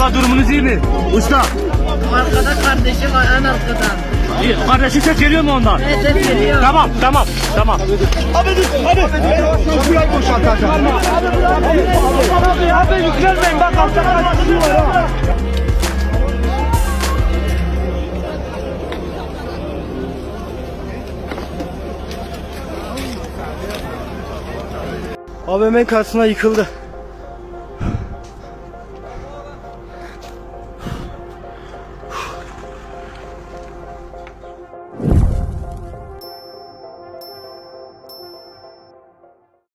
Usta durumunuz iyi mi? Usta. Arkada kardeşim var en arkadan. Kardeşin ses geliyor mu ondan? Evet ses geliyor. Tamam. Abi yükselmeyin bak altta AVM karşısına yıkıldı.